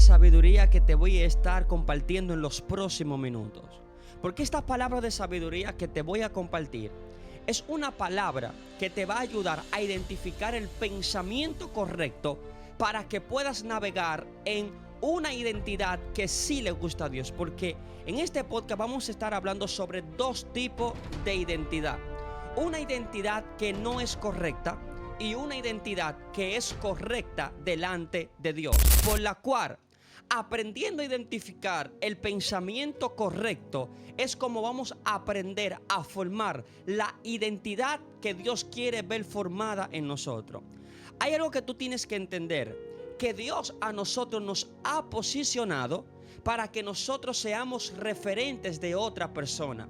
sabiduría que te voy a estar compartiendo en los próximos minutos. Porque esta palabra de sabiduría que te voy a compartir es una palabra que te va a ayudar a identificar el pensamiento correcto para que puedas navegar en una identidad que sí le gusta a Dios. Porque en este podcast vamos a estar hablando sobre dos tipos de identidad. Una identidad que no es correcta y una identidad que es correcta delante de Dios. Por la cual, aprendiendo a identificar el pensamiento correcto, es como vamos a aprender a formar la identidad que Dios quiere ver formada en nosotros. Hay algo que tú tienes que entender, que Dios a nosotros nos ha posicionado para que nosotros seamos referentes de otra persona.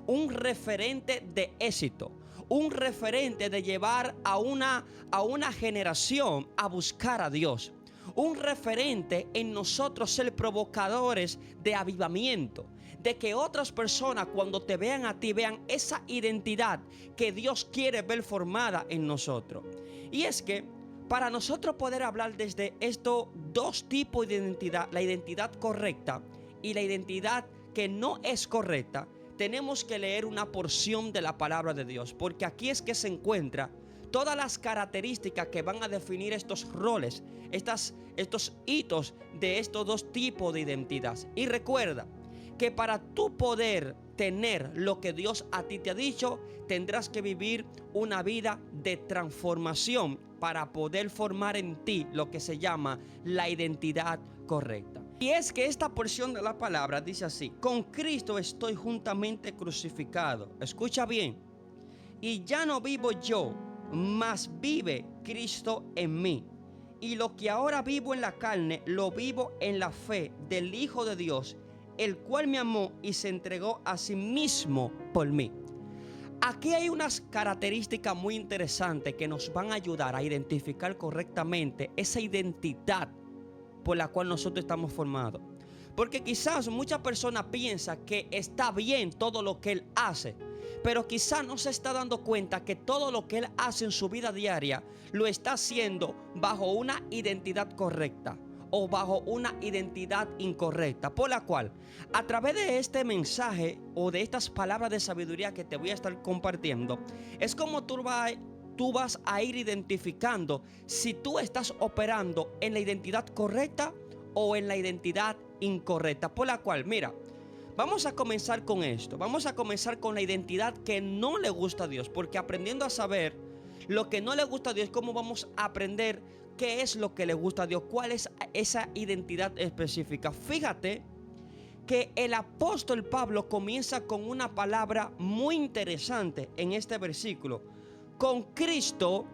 Un referente de éxito, un referente de llevar a una generación a buscar a Dios. Un referente en nosotros ser provocadores de avivamiento, de que otras personas cuando te vean a ti vean esa identidad que Dios quiere ver formada en nosotros. Y es que para nosotros poder hablar desde estos dos tipos de identidad, la identidad correcta y la identidad que no es correcta, tenemos que leer una porción de la palabra de Dios, porque aquí es que se encuentra todas las características que van a definir estos roles, estos hitos de estos dos tipos de identidad. Y recuerda que para tú poder tener lo que Dios a ti te ha dicho, tendrás que vivir una vida de transformación para poder formar en ti lo que se llama la identidad correcta. Y es que esta porción de la palabra dice así: con Cristo estoy juntamente crucificado. Escucha bien. Y ya no vivo yo, mas vive Cristo en mí. Y lo que ahora vivo en la carne, lo vivo en la fe del Hijo de Dios, el cual me amó y se entregó a sí mismo por mí. Aquí hay unas características muy interesantes que nos van a ayudar a identificar correctamente esa identidad por la cual nosotros estamos formados. Porque quizás muchas personas piensan que está bien todo lo que él hace, pero quizás no se está dando cuenta que todo lo que él hace en su vida diaria lo está haciendo bajo una identidad correcta o bajo una identidad incorrecta. Por la cual, a través de este mensaje o de estas palabras de sabiduría que te voy a estar compartiendo, es como tú vas a ir identificando si tú estás operando en la identidad correcta o en la identidad incorrecta. Por la cual, mira, vamos a comenzar con esto. Vamos a comenzar con la identidad que no le gusta a Dios, porque aprendiendo a saber lo que no le gusta a Dios, ¿cómo vamos a aprender qué es lo que le gusta a Dios? ¿Cuál es esa identidad específica? Fíjate que el apóstol Pablo comienza con una palabra muy interesante en este versículo. Con Cristo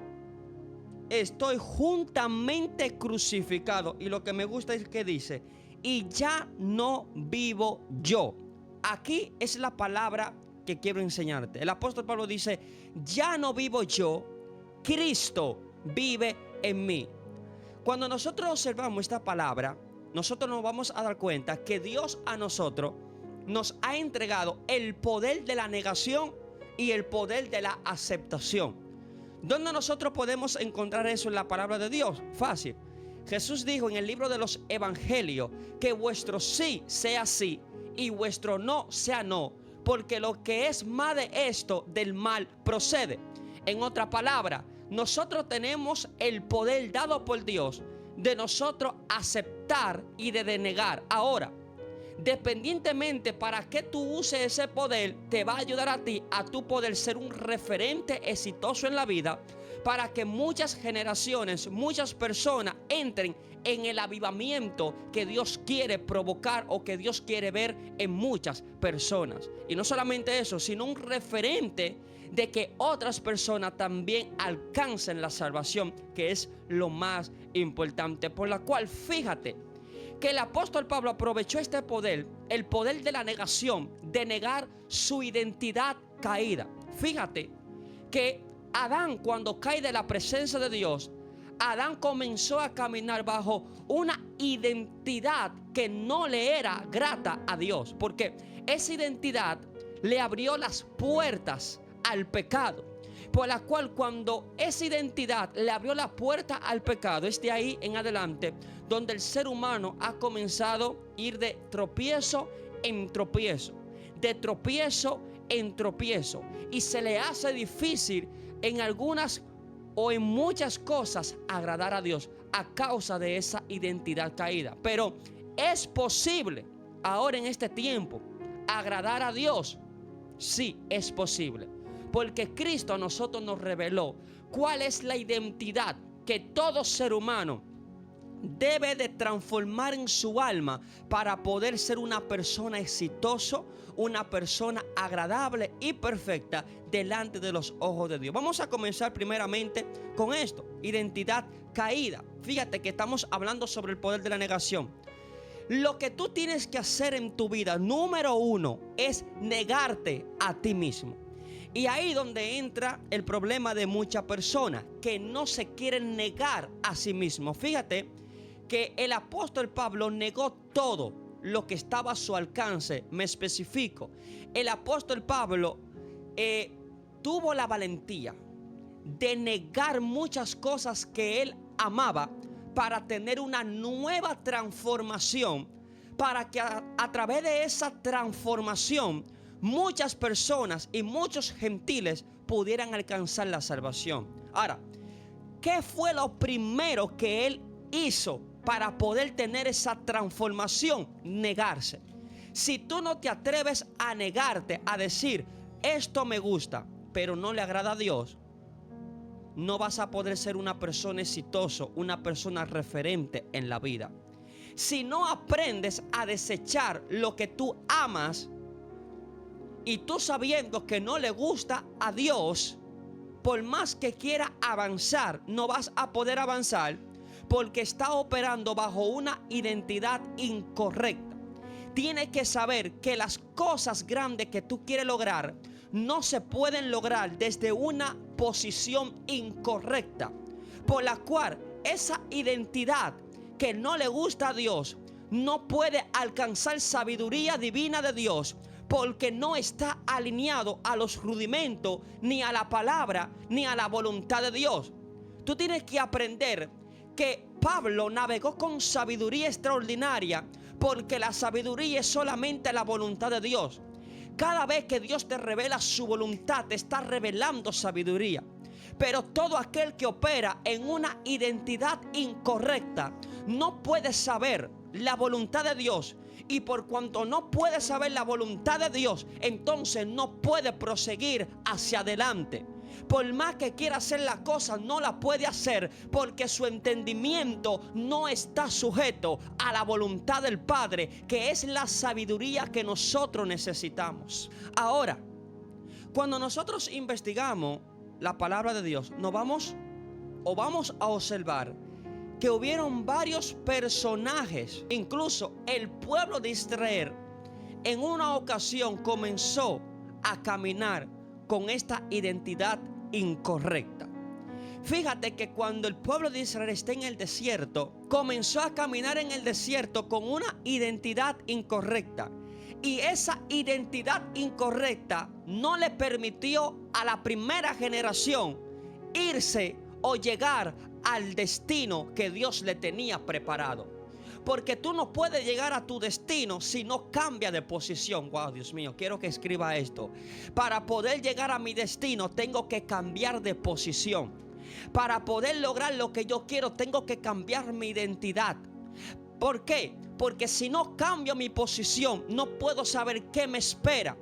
estoy juntamente crucificado. Y lo que me gusta es que dice: y ya no vivo yo. Aquí es la palabra que quiero enseñarte. El apóstol Pablo dice: ya no vivo yo, Cristo vive en mí. Cuando nosotros observamos esta palabra, nosotros nos vamos a dar cuenta que Dios a nosotros nos ha entregado el poder de la negación y el poder de la aceptación. ¿Dónde nosotros podemos encontrar eso en la palabra de Dios? Fácil. Jesús dijo en el libro de los Evangelios que vuestro sí sea sí y vuestro no sea no, porque lo que es más de esto, del mal procede. En otra palabra, nosotros tenemos el poder dado por Dios de nosotros aceptar y de denegar. Ahora, dependientemente para qué tú uses ese poder, te va a ayudar a ti a tu poder ser un referente exitoso en la vida, para que muchas generaciones, muchas personas entren en el avivamiento que Dios quiere provocar o que Dios quiere ver en muchas personas. Y no solamente eso, sino un referente de que otras personas también alcancen la salvación, que es lo más importante. Por la cual, fíjate que el apóstol Pablo aprovechó este poder, el poder de la negación, de negar su identidad caída. Fíjate que Adán, cuando cae de la presencia de Dios, Adán comenzó a caminar bajo una identidad que no le era grata a Dios, porque esa identidad le abrió las puertas al pecado. por la cual cuando esa identidad le abrió la puerta al pecado, es de ahí en adelante donde el ser humano ha comenzado a ir de tropiezo en tropiezo, de tropiezo en tropiezo, y se le hace difícil en algunas o en muchas cosas agradar a Dios a causa de esa identidad caída. Pero es posible ahora en este tiempo agradar a Dios. Sí, es posible, porque Cristo a nosotros nos reveló cuál es la identidad que todo ser humano debe de transformar en su alma para poder ser una persona exitosa, una persona agradable y perfecta delante de los ojos de Dios. Vamos a comenzar primeramente con esto: identidad caída. Fíjate que estamos hablando sobre el poder de la negación. Lo que tú tienes que hacer en tu vida, número uno, es negarte a ti mismo. Y ahí donde entra el problema de muchas personas que no se quieren negar a sí mismos. Fíjate que el apóstol Pablo negó todo lo que estaba a su alcance. Me especifico. El apóstol Pablo tuvo la valentía de negar muchas cosas que él amaba para tener una nueva transformación, para que a través de esa transformación muchas personas y muchos gentiles pudieran alcanzar la salvación. Ahora, ¿qué fue lo primero que él hizo para poder tener esa transformación? Negarse. Si tú no te atreves a negarte, a decir, esto me gusta, pero no le agrada a Dios, no vas a poder ser una persona exitosa, una persona referente en la vida. Si no aprendes a desechar lo que tú amas, y tú sabiendo que no le gusta a Dios, por más que quiera avanzar, no vas a poder avanzar, porque está operando bajo una identidad incorrecta. Tienes que saber que las cosas grandes que tú quieres lograr no se pueden lograr desde una posición incorrecta, por la cual esa identidad que no le gusta a Dios no puede alcanzar sabiduría divina de Dios, porque no está alineado a los rudimentos, ni a la palabra, ni a la voluntad de Dios. Tú tienes que aprender que Pablo navegó con sabiduría extraordinaria, porque la sabiduría es solamente la voluntad de Dios. Cada vez que Dios te revela su voluntad, te está revelando sabiduría. Pero todo aquel que opera en una identidad incorrecta no puede saber la voluntad de Dios. Y por cuanto no puede saber la voluntad de Dios, entonces no puede proseguir hacia adelante. Por más que quiera hacer la cosa, no la puede hacer, porque su entendimiento no está sujeto a la voluntad del Padre, que es la sabiduría que nosotros necesitamos. Ahora, cuando nosotros investigamos la palabra de Dios, vamos a observar que hubieron varios personajes. Incluso el pueblo de Israel en una ocasión comenzó a caminar con esta identidad incorrecta. Fíjate que cuando el pueblo de Israel está en el desierto, comenzó a caminar en el desierto con una identidad incorrecta. Y esa identidad incorrecta no le permitió a la primera generación irse o llegar al destino que Dios le tenía preparado. Porque tú no puedes llegar a tu destino si no cambias de posición. Wow, Dios mío, quiero que escriba esto. Para poder llegar a mi destino tengo que cambiar de posición. Para poder lograr lo que yo quiero tengo que cambiar mi identidad. ¿Por qué? Porque si no cambio mi posición, no puedo saber qué me espera.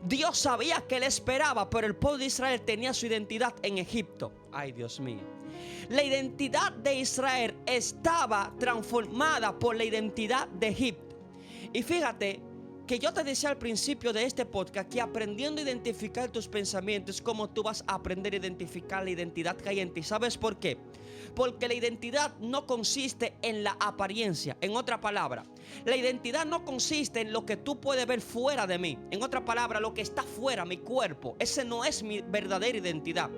Dios sabía que le esperaba, pero el pueblo de Israel tenía su identidad en Egipto. Ay, Dios mío. La identidad de Israel estaba transformada por la identidad de Egipto. Y fíjate que yo te decía al principio de este podcast que aprendiendo a identificar tus pensamientos es como tú vas a aprender a identificar la identidad que hay en ti. ¿Sabes por qué? Porque la identidad no consiste en la apariencia. En otra palabra, la identidad no consiste en lo que tú puedes ver fuera de mí. En otra palabra, lo que está fuera, mi cuerpo. Ese no es mi verdadera identidad.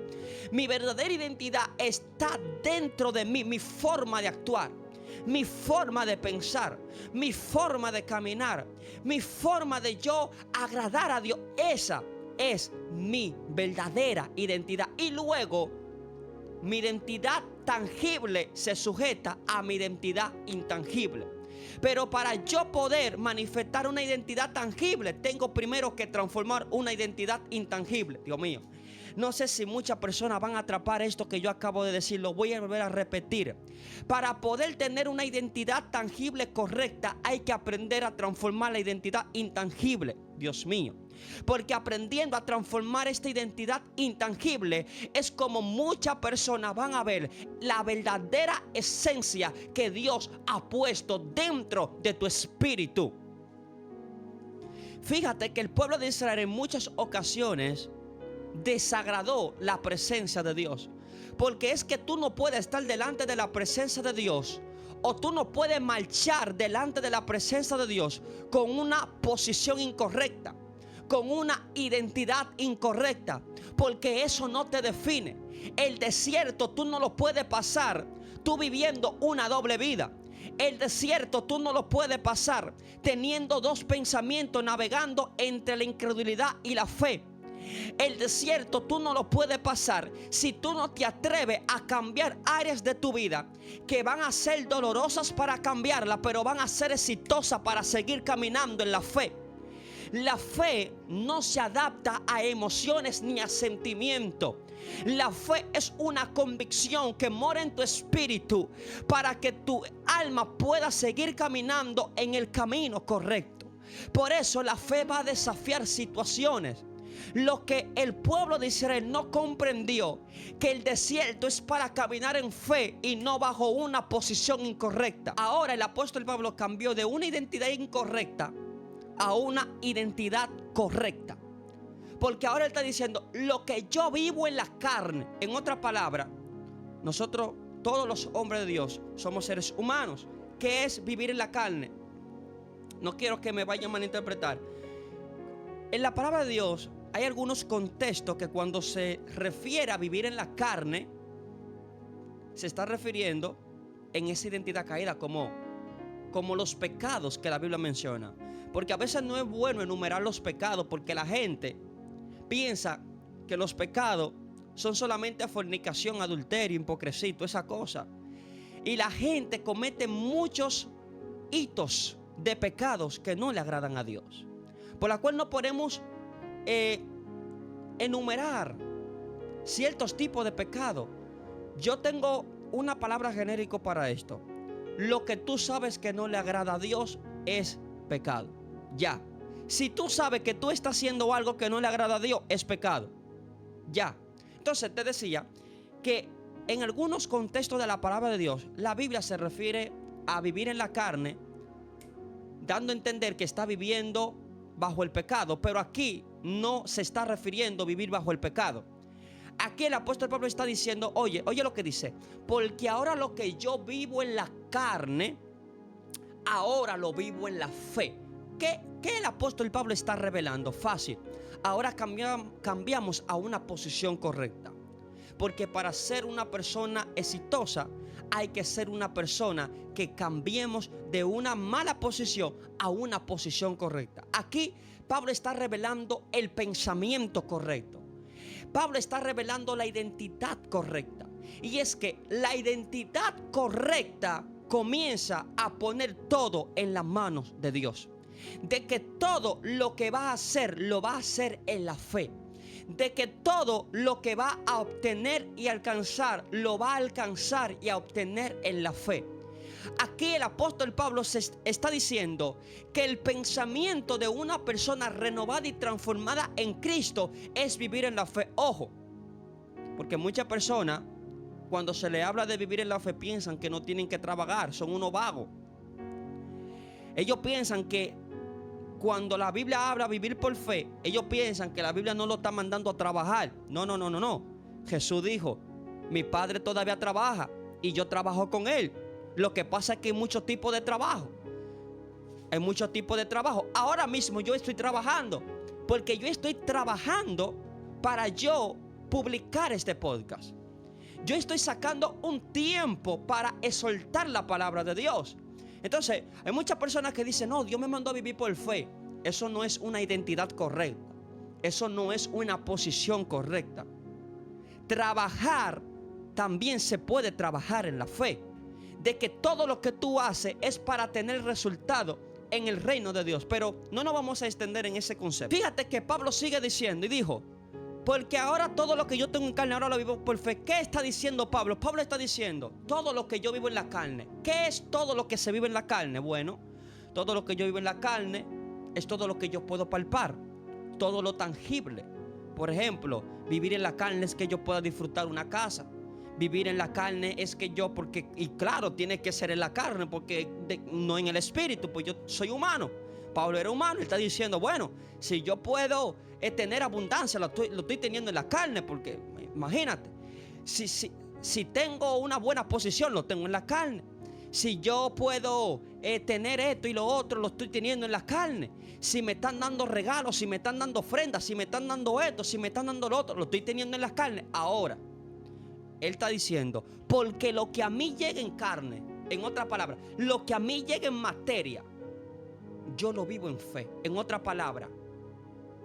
Mi verdadera identidad está dentro de mí, mi forma de actuar, mi forma de pensar, mi forma de caminar, mi forma de yo agradar a Dios. Esa es mi verdadera identidad. Y luego mi identidad tangible se sujeta a mi identidad intangible. Pero para yo poder manifestar una identidad tangible, tengo primero que transformar una identidad intangible. Dios mío, no sé si muchas personas van a atrapar esto que yo acabo de decir. Lo voy a volver a repetir. Para poder tener una identidad tangible correcta, hay que aprender a transformar la identidad intangible. Dios mío. Porque aprendiendo a transformar esta identidad intangible, es como muchas personas van a ver la verdadera esencia que Dios ha puesto dentro de tu espíritu. Fíjate que el pueblo de Israel en muchas ocasiones desagradó la presencia de Dios. Porque es que tú no puedes estar delante de la presencia de Dios, o tú no puedes marchar delante de la presencia de Dios con una posición incorrecta, con una identidad incorrecta, porque eso no te define. El desierto tú no lo puedes pasar tú viviendo una doble vida. El desierto tú no lo puedes pasar teniendo dos pensamientos, navegando entre la incredulidad y la fe. El desierto tú no lo puedes pasar si tú no te atreves a cambiar áreas de tu vida que van a ser dolorosas para cambiarla, pero van a ser exitosas para seguir caminando en la fe. La fe no se adapta a emociones ni a sentimientos. La fe es una convicción que mora en tu espíritu para que tu alma pueda seguir caminando en el camino correcto. Por eso la fe va a desafiar situaciones. Lo que el pueblo de Israel no comprendió, que el desierto es para caminar en fe y no bajo una posición incorrecta. Ahora el apóstol Pablo cambió de una identidad incorrecta a una identidad correcta. Porque ahora él está diciendo: lo que yo vivo en la carne. En otras palabras, nosotros, todos los hombres de Dios, somos seres humanos. ¿Qué es vivir en la carne? No quiero que me vayan a malinterpretar. En la palabra de Dios hay algunos contextos que cuando se refiere a vivir en la carne, se está refiriendo en esa identidad caída como los pecados que la Biblia menciona. Porque a veces no es bueno enumerar los pecados, porque la gente piensa que los pecados son solamente fornicación, adulterio, hipocresía, esa cosa. Y la gente comete muchos hitos de pecados que no le agradan a Dios, por la cual no podemos enumerar ciertos tipos de pecados. Yo tengo una palabra genérica para esto. Lo que tú sabes que no le agrada a Dios es pecado. Ya. Si tú sabes que tú estás haciendo algo que no le agrada a Dios, es pecado. Ya. Entonces te decía que en algunos contextos de la palabra de Dios, la Biblia se refiere a vivir en la carne, dando a entender que está viviendo bajo el pecado. Pero aquí no se está refiriendo a vivir bajo el pecado. Aquí el apóstol Pablo está diciendo: oye lo que dice: porque ahora lo que yo vivo en la carne, ahora lo vivo en la fe. ¿Qué el apóstol Pablo está revelando? Fácil. Ahora cambiamos a una posición correcta. Porque para ser una persona exitosa hay que ser una persona que cambiemos de una mala posición a una posición correcta. Aquí Pablo está revelando el pensamiento correcto. Pablo está revelando la identidad correcta. Y es que la identidad correcta comienza a poner todo en las manos de Dios. De que todo lo que va a hacer, lo va a hacer en la fe. De que todo lo que va a obtener y alcanzar, lo va a alcanzar y a obtener en la fe. Aquí el apóstol Pablo se está diciendo que el pensamiento de una persona renovada y transformada en Cristo es vivir en la fe. Ojo, porque muchas personas, cuando se le habla de vivir en la fe, piensan que no tienen que trabajar, son unos vagos. Ellos piensan que cuando la Biblia habla de vivir por fe, ellos piensan que la Biblia no lo está mandando a trabajar. No. Jesús dijo: mi Padre todavía trabaja y yo trabajo con Él. Lo que pasa es que hay muchos tipos de trabajo. Hay muchos tipos de trabajo. Ahora mismo yo estoy trabajando, porque yo estoy trabajando para yo publicar este podcast. Yo estoy sacando un tiempo para exaltar la palabra de Dios. Entonces, hay muchas personas que dicen: no, Dios me mandó a vivir por fe. Eso no es una identidad correcta. Eso no es una posición correcta. Trabajar, también se puede trabajar en la fe, de que todo lo que tú haces es para tener resultado en el reino de Dios. Pero no nos vamos a extender en ese concepto. Fíjate que Pablo sigue diciendo y dijo: porque ahora todo lo que yo tengo en carne, ahora lo vivo por fe. ¿Qué está diciendo Pablo? Pablo está diciendo: todo lo que yo vivo en la carne. ¿Qué es todo lo que se vive en la carne? Bueno, todo lo que yo vivo en la carne es todo lo que yo puedo palpar, todo lo tangible. Por ejemplo, vivir en la carne es que yo pueda disfrutar una casa. Vivir en la carne es que yo, porque, y claro, tiene que ser en la carne, porque no en el espíritu, pues yo soy humano. Pablo era humano, él está diciendo: bueno, si yo puedo tener abundancia, lo estoy teniendo en la carne, porque imagínate, si tengo una buena posición, lo tengo en la carne. Si yo puedo tener esto y lo otro, lo estoy teniendo en la carne. Si me están dando regalos, si me están dando ofrendas, si me están dando esto, si me están dando lo otro, lo estoy teniendo en la carne. Ahora, él está diciendo: porque lo que a mí llega en carne, en otras palabras, lo que a mí llega en materia, yo lo vivo en fe. En otras palabras,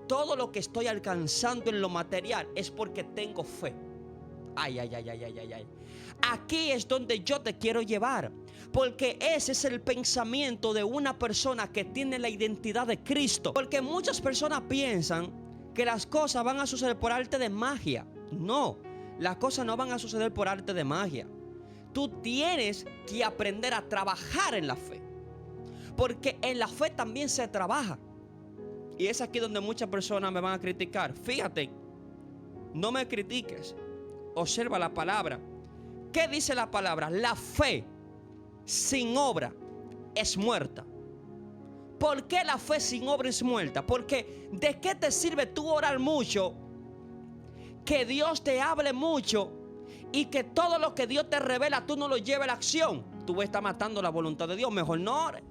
todo lo que estoy alcanzando en lo material es porque tengo fe. Ay. Aquí es donde yo te quiero llevar, porque ese es el pensamiento de una persona que tiene la identidad de Cristo. Porque muchas personas piensan que las cosas van a suceder por arte de magia. No, las cosas no van a suceder por arte de magia. Tú tienes que aprender a trabajar en la fe, porque en la fe también se trabaja. Y es aquí donde muchas personas me van a criticar. Fíjate, no me critiques. Observa la palabra. ¿Qué dice la palabra? La fe sin obra es muerta. ¿Por qué la fe sin obra es muerta? Porque ¿de qué te sirve tú orar mucho, que Dios te hable mucho y que todo lo que Dios te revela tú no lo lleves a la acción? Tú estás matando la voluntad de Dios. Mejor no ores.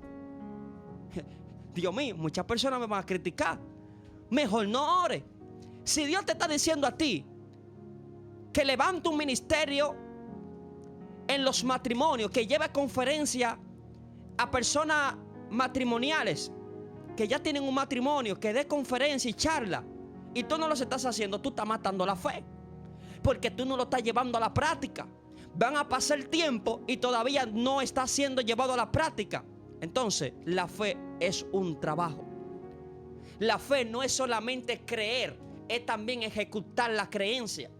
Dios mío, muchas personas me van a criticar. Mejor no ores. Si Dios te está diciendo a ti que levante un ministerio en los matrimonios, que lleve conferencia a personas matrimoniales que ya tienen un matrimonio, que dé conferencia y charla, y tú no los estás haciendo, tú estás matando la fe, porque tú no lo estás llevando a la práctica. Van a pasar el tiempo y todavía no está siendo llevado a la práctica. Entonces, la fe es un trabajo. La fe no es solamente creer, es también ejecutar la creencia.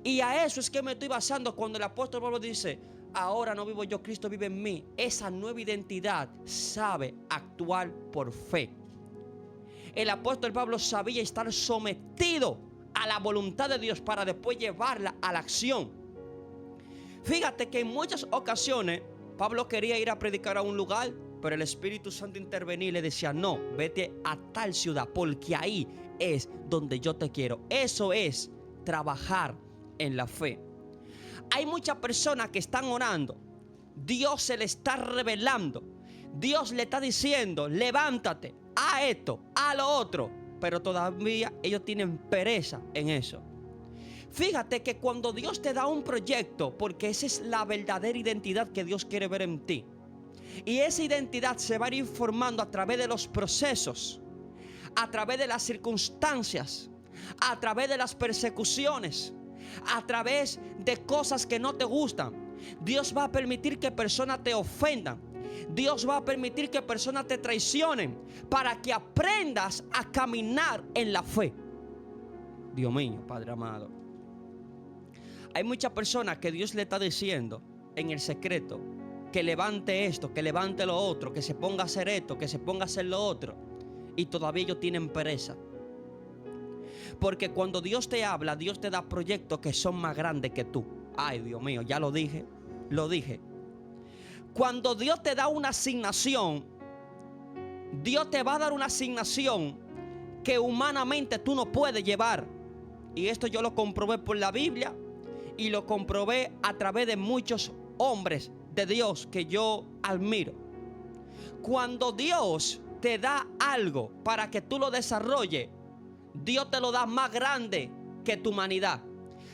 Y a eso es que me estoy basando cuando el apóstol Pablo dice: ahora no vivo yo, Cristo vive en mí. Esa nueva identidad sabe actuar por fe. El apóstol Pablo sabía estar sometido a la voluntad de Dios para después llevarla a la acción. Fíjate que en muchas ocasiones Pablo quería ir a predicar a un lugar, pero el Espíritu Santo intervenía y le decía: no, vete a tal ciudad, porque ahí es donde yo te quiero. Eso es trabajar en la fe. Hay muchas personas que están orando, Dios se le está revelando, Dios le está diciendo: levántate, haz esto, haz lo otro, pero todavía ellos tienen pereza en eso. Fíjate que cuando Dios te da un proyecto, porque esa es la verdadera identidad que Dios quiere ver en ti, y esa identidad se va a ir formando a través de los procesos, a través de las circunstancias, a través de las persecuciones, a través de cosas que no te gustan. Dios va a permitir que personas te ofendan. Dios va a permitir que personas te traicionen, para que aprendas a caminar en la fe. Dios mío, Padre amado, hay muchas personas que Dios le está diciendo en el secreto que levante esto, que levante lo otro, que se ponga a hacer esto, que se ponga a hacer lo otro, y todavía ellos tienen pereza. Porque cuando Dios te habla, Dios te da proyectos que son más grandes que tú. Ay, Dios mío, ya lo dije. Cuando Dios te da una asignación, Dios te va a dar una asignación que humanamente tú no puedes llevar. Y esto yo lo comprobé por la Biblia, y lo comprobé a través de muchos hombres de Dios que yo admiro. Cuando Dios te da algo para que tú lo desarrolles, Dios te lo da más grande que tu humanidad.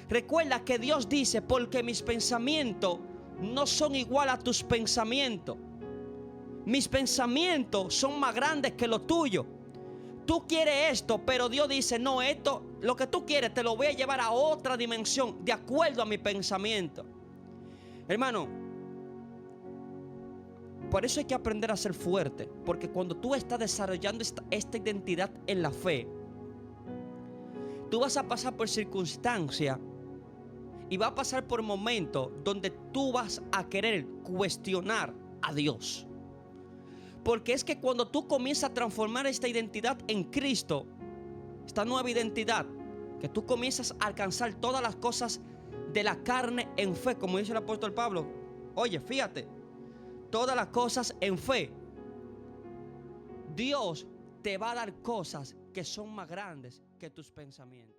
Recuerda que Dios dice: porque mis pensamientos no son igual a tus pensamientos. Mis pensamientos son más grandes que los tuyos. Tú quieres esto, pero Dios dice, no, esto, lo que tú quieres, te lo voy a llevar a otra dimensión, de acuerdo a mi pensamiento. Hermano, por eso hay que aprender a ser fuerte, porque cuando tú estás desarrollando esta identidad en la fe, tú vas a pasar por circunstancias y va a pasar por momentos donde tú vas a querer cuestionar a Dios. Porque es que cuando tú comienzas a transformar esta identidad en Cristo, esta nueva identidad, que tú comienzas a alcanzar todas las cosas de la carne en fe, como dice el apóstol Pablo. Oye, fíjate, todas las cosas en fe. Dios te va a dar cosas que son más grandes que tus pensamientos.